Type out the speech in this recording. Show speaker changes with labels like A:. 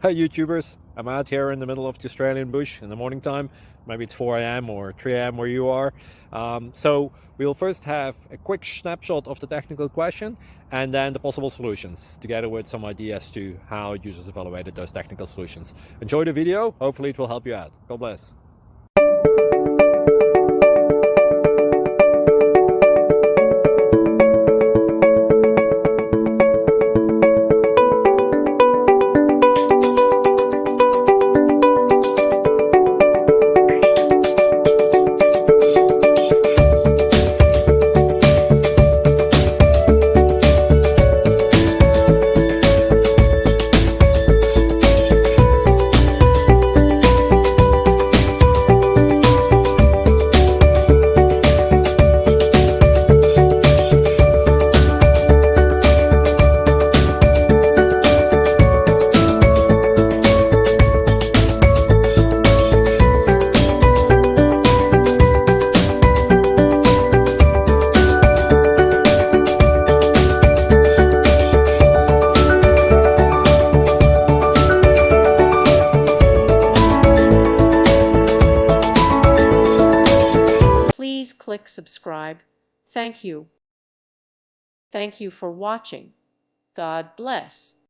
A: Hi YouTubers, I'm out here in the middle of the Australian bush in the morning time. Maybe it's 4 a.m. or 3 a.m. where you are. So we'll first have a quick snapshot of the technical question and then the possible solutions, together with some ideas to how users evaluated those technical solutions. Enjoy the video, hopefully it will help you out. God bless.
B: Please click subscribe. Thank you. Thank you for watching. God bless.